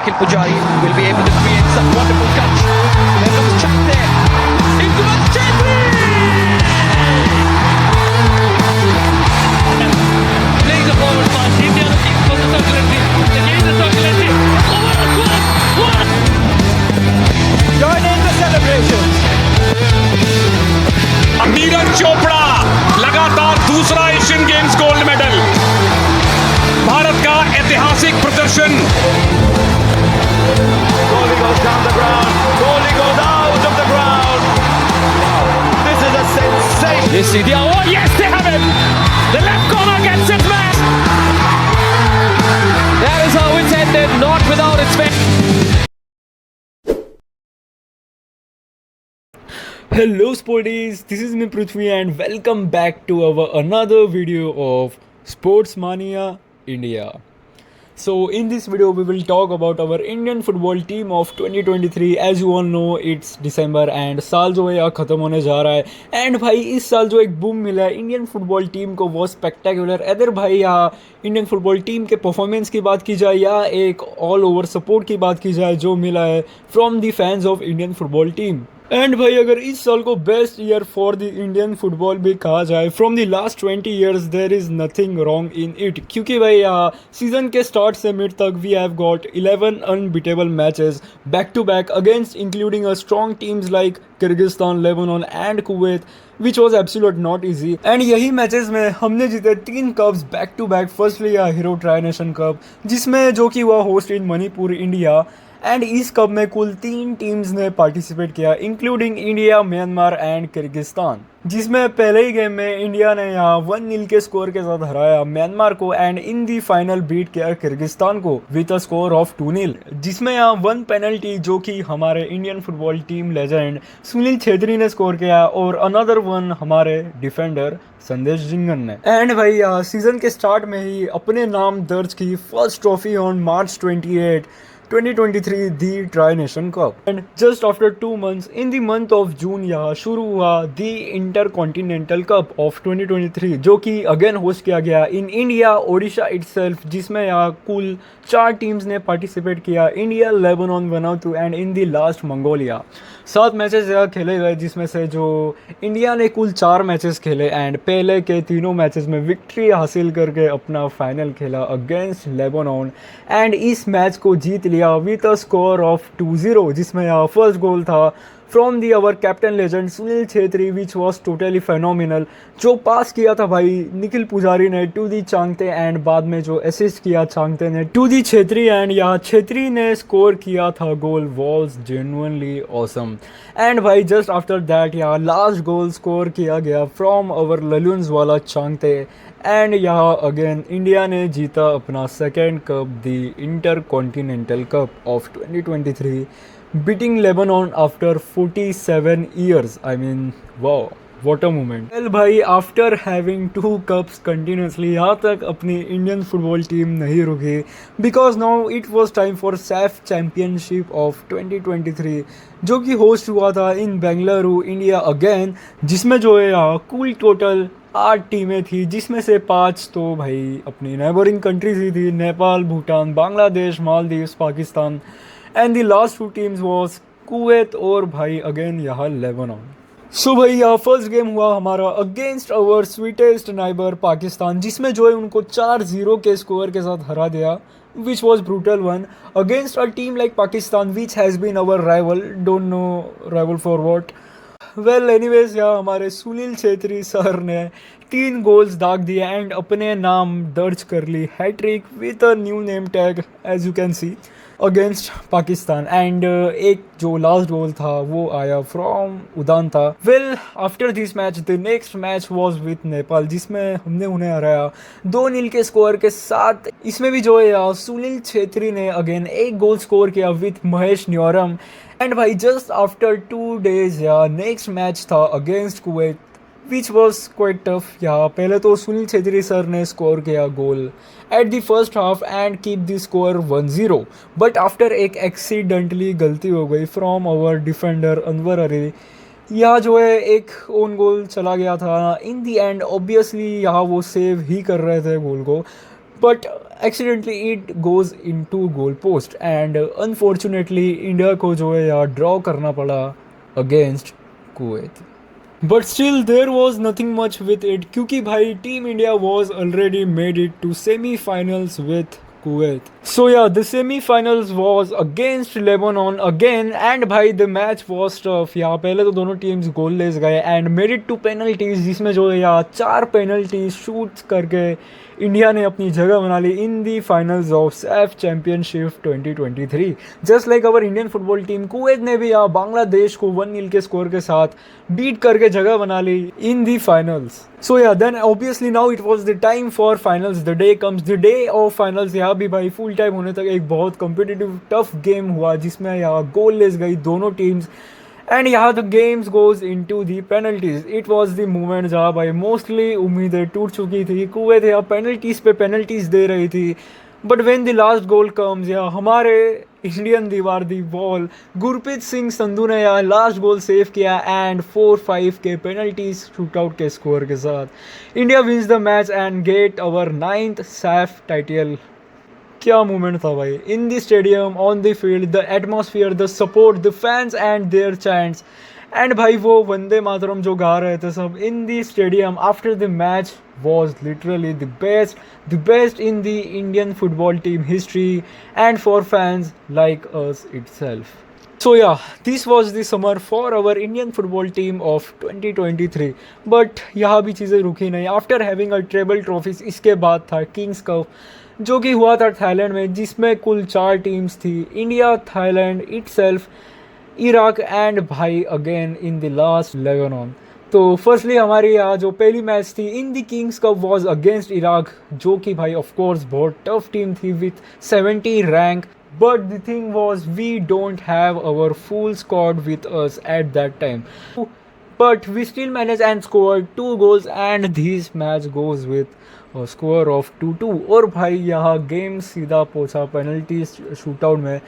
Nikhil Pujari will be able to create some wonderful touch. There comes Chante. Into Chetri! Playing the forward pass. India looking for the circularity. Again the circularity. Over the squad. What? Join in the celebrations. Neeraj Chopra लगातार दूसरा Asian games gold medal. Bharat का ऐतिहासिक प्रदर्शन। Goalie goes down the ground. Goalie goes out of the ground. This is a sensation. Yes, oh yes, they have it. The left corner gets it back. That is how it's ended, not without its fans. Hello Sporties, this is me Prithvi and welcome back to our another video of Sports Mania India. So in this video we will talk about our Indian football team of 2023. As you all know it's December and साल जो है यहाँ ख़त्म होने जा रहा है and भाई इस साल जो एक बूम मिला है इंडियन फुटबॉल टीम को वो स्पेक्टेकुलर। अदर भाई यहाँ इंडियन फुटबॉल टीम के परफॉर्मेंस की बात की जाए या एक ऑल ओवर सपोर्ट की बात की जाए जो मिला है from the fans of Indian football team. And भाई अगर इस साल को best year for the Indian football भी कहा जाए from the last 20 years there is nothing wrong in it, क्योंकि भाई सीजन के स्टार्ट से मिड तक we have got 11 unbeatable matches back to back against including a strong teams like Kyrgyzstan, Lebanon and Kuwait which was absolute not easy. And यही matches में हमने जीते 3 cups back to back. Firstly hero tri nation cup जिसमें जो कि हुआ host in Manipur India and इस cup में कुल 3 टीम्स ने पार्टिसिपेट किया including India, Myanmar and Kyrgyzstan, जिसमें पहले ही गेम में इंडिया ने यहाँ 1-0 के स्कोर के साथ हराया म्यांमार को and in the final beat किया किर्गिस्तान को विद अ स्कोर ऑफ 2-0, जिसमें यहाँ 1 पेनल्टी जो कि हमारे Indian football team legend Sunil Chhetri ने स्कोर किया और अनदर 1 हमारे डिफेंडर संदेश जिंगन ने। एंड भाई सीजन के स्टार्ट में ही अपने नाम दर्ज की first trophy on March 28, 2023 the try nation cup. And just after 2 months in the month of June यहाँ शुरू हुआ दी इंटर कॉन्टिनेंटल कप ऑफ 2023 जो कि अगेन होस्ट किया गया इन इंडिया ओडिशा इटसेल्फ, जिसमें यहाँ कुल 4 टीम्स ने पार्टिसिपेट किया India, Lebanon, वनातु and in the last Mongolia. 7 matches यहाँ खेले गए जिसमें से जो इंडिया ने कुल 4 मैचेस खेले एंड पहले के तीनों मैचेस में विक्ट्री हासिल करके अपना फाइनल खेला अगेंस्ट लेबनान एंड इस मैच को जीत लिया विद अ स्कोर ऑफ 2-0, जिसमें यहाँ फर्स्ट गोल था from the our captain legend Sunil Chhetri which was totally phenomenal, जो पास किया था भाई निखिल पुजारी ने टू दी चांगते एंड बाद में जो असिस्ट किया चांगते ने टू दी छेत्री एंड यहाँ छेत्री ने स्कोर किया था goal was genuinely awesome. And भाई जस्ट आफ्टर दैट यहाँ लास्ट गोल स्कोर किया गया फ्रॉम अवर ललुन्स वाला चांगते एंड यहाँ अगेन इंडिया ने जीता अपना second cup the inter continental cup of 2023 beating Lebanon after 47 years. I mean, wow, what a moment. Well भाई after having 2 cups continuously यहाँ तक अपनी इंडियन फुटबॉल टीम नहीं रुकी because now it was time for SAF Championship of 2023 जो कि host हुआ था इन बेंगलुरु इंडिया अगेन, जिसमें जो है यहाँ कुल टोटल 8 टीमें थी जिसमें से 5 तो भाई अपनी नेबरिंग कंट्रीज ही थी, Nepal, Bhutan, Bangladesh, Maldives, Pakistan and the last 2 teams was Kuwait और भाई अगेन यहाँ लेबनान। सो भाई यहाँ फर्स्ट गेम हुआ हमारा अगेंस्ट अवर स्वीटेस्ट नाइबर पाकिस्तान, जिसमें जो है उनको 4-0 के स्कोर के साथ हरा दिया which was brutal one against a team like Pakistan which has been our rival, don't know rival for what. Well anyways यहाँ हमारे सुनील छेत्री सर ने 3 गोल्स दाग दिए एंड अपने नाम दर्ज कर ली hattrick with a new name tag as you can see against Pakistan and एक जो लास्ट गोल था वो आया from Udanta. Well after this match the next match was with Nepal जिसमें हमने उन्हें हराया 2-0 के स्कोर के साथ। इसमें भी जो है सुनील छेत्री ने अगेन एक गोल स्कोर किया विथ महेश न्योरम एंड भाई just after 2 days yeah next match था against Kuwait which was quite tough. यहाँ पहले तो सुनील छेत्री सर ने स्कोर किया goal at the first half and keep the score 1-0 but after एक एक्सीडेंटली गलती हो गई from our defender Anwar Ali, यहाँ जो है एक ओन गोल चला गया था इन दी एंड। ऑब्वियसली यहाँ वो सेव ही कर रहे थे गोल को but accidentally it goes into goal post and unfortunately India को जो है यार ड्रॉ करना पड़ा against Kuwait. But still there was nothing much with it क्योंकि भाई team India was already made it to semi-finals with Kuwait. So yeah, the semi-finals was against Lebanon again and भाई the match was tough. यहाँ पहले तो दोनों teams goalless गए and made it to penalties जिसमें जो है यार 4 पेनल्टी शूट्स करके इंडिया ने अपनी जगह बना ली in the finals of SAFF championship 2023. Just like our Indian football team Kuwait ने भी यहाँ बांग्लादेश को 1-0 के स्कोर के साथ बीट करके जगह बना ली in the finals. So yeah then obviously now it was the time for finals. The day comes the day of finals. यहाँ भी भाई फुल टाइम होने तक एक बहुत कॉम्पिटिटिव टफ गेम हुआ जिसमें यहाँ गोल लेस गई दोनों टीम्स. एंड यहाँ the games goes into the penalties. It was the moment जहाँ भाई मोस्टली उम्मीदें टूट चुकी थी. कुवैत यहाँ पेनल्टीज पे पेनल्टीज दे रही थी. But when the last goal comes yeah हमारे इंडियन दीवार दी बॉल गुरप्रीत सिंह संधू ने यहाँ लास्ट गोल सेव किया एंड 4-5 के पेनल्टीज शूटआउट के स्कोर के साथ India wins the match and get our 9th SAFF title. क्या मोमेंट था भाई in the stadium on the field the atmosphere the support the fans and their chants and भाई वो वंदे मातरम जो गा रहे थे सब इन the stadium after the match was literally the best in the Indian football team history and for fans like us itself. So yeah, this was the summer for our Indian football team of 2023. But यहाँ भी चीज़ें रुकी नहीं. After having a treble trophies इसके बाद था Kings cup जो कि हुआ था थाईलैंड में जिसमें कुल 4 टीम्स थी. India, Thailand itself, Iraq and भाई again in the last Lebanon. तो फर्स्टली हमारी यहाँ जो पहली मैच थी in the Kings Cup was against Iraq जो कि भाई ऑफ कोर्स बहुत टफ टीम थी with 70 rank. But the thing was we don't have our full squad with us at that time. But we still manage and score 2 goals and this match goes with score of 2-2. और भाई यहाँ game सीधा पहुँचा penalty shootout में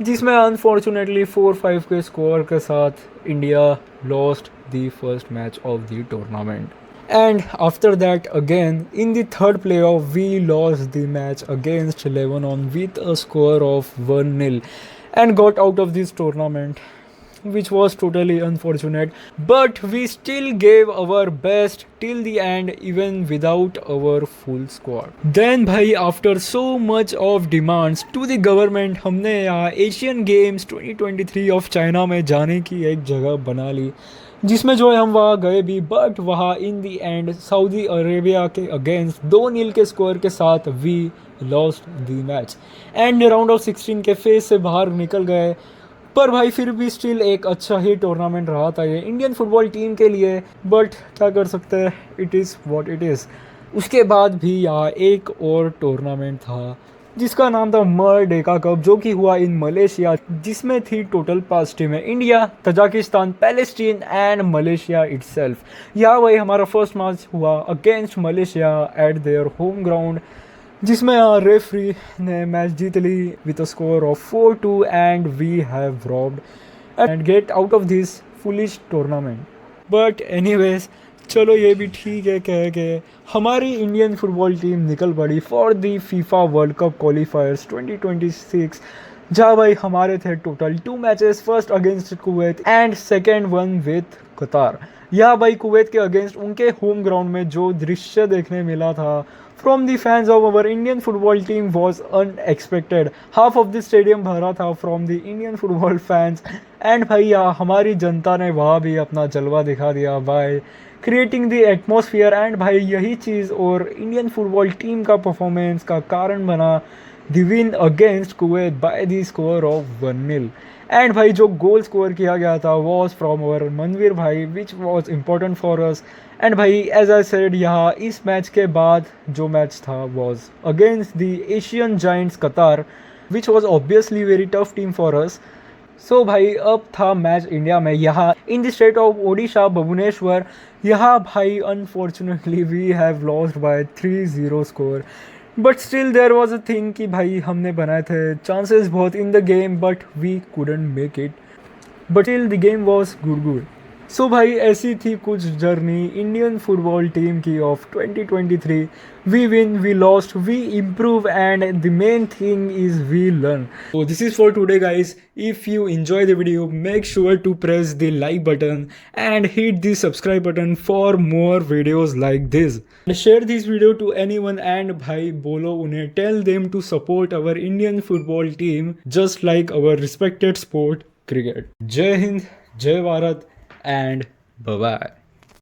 जिसमें unfortunately 4-5 के score के साथ India lost the first match of the tournament. And after that again in the third playoff we lost the match against Lebanon with a score of 1-0 and got out of this tournament, which was totally unfortunate. But we still gave our best till the end even without our full squad. Then भाई after so much of demands to the government हमने यहाँ Asian games 2023 of China में जाने की एक जगह बना ली जिसमें जो है हम वहाँ गए भी. बट वहाँ in the end Saudi Arabia के अगेंस्ट 2-0 के स्कोर के साथ we lost the match and round of 16 के फेज से बाहर निकल गए. पर भाई फिर भी स्टिल एक अच्छा ही टूर्नामेंट रहा था ये इंडियन फुटबॉल टीम के लिए. बट क्या कर सकते हैं, it is what it is. उसके बाद भी यहाँ एक और टूर्नामेंट था जिसका नाम था मरडेका कप जो कि हुआ इन मलेशिया जिसमें थी टोटल 5 टीमें India, Tajikistan, Palestine and Malaysia itself. यहाँ वही हमारा फर्स्ट मैच हुआ against Malaysia at their home ground जिसमें रेफरी ने मैच जीत ली with a score of 4-2 and we have robbed and get out of this foolish tournament. But anyways चलो ये भी ठीक है कह के हमारी इंडियन फुटबॉल टीम निकल पड़ी for the FIFA world cup क्वालिफायर्स 2026 जहाँ भाई हमारे थे total 2 matches. First against Kuwait and second one with कतार. यह भाई कुवैत के अगेंस्ट उनके होम ग्राउंड में जो दृश्य देखने मिला था from the fans of our Indian football team was unexpected. Half of the stadium भरा था from the Indian football fans and भाई हमारी जनता ने वहाँ भी अपना जलवा दिखा दिया by creating the atmosphere. And भाई यही चीज़ और इंडियन फुटबॉल टीम का परफॉर्मेंस का कारण बना the win against Kuwait by the score of 1-0. And भाई जो गोल स्कोर किया गया था वॉज फ्रॉम अवर मनवीर भाई which was important for us. And भाई एज आई सेड यहाँ इस मैच के बाद जो मैच था was against the Asian giants Qatar which was obviously very tough team for us. So भाई अब था मैच इंडिया में यहाँ in the state of Odisha Bhubaneswar. यहाँ भाई unfortunately we have lost by 3-0 score. But still there was a thing कि भाई हमने बनाए थे चांसेस बहुत in the game but we couldn't make it. But still the game was good. So भाई ऐसी थी कुछ जर्नी इंडियन फुटबॉल टीम की of 2023. We win, we lost, we improve, and the main thing is we learn. So this is for today guys. If you enjoy the video, make sure to press the like button and hit the subscribe button for more videos like this. Share this video to anyone and bhai bolo unhe, tell them to support our Indian football team just like our respected sport cricket. Jai Hind, Jai Bharat, and bye bye.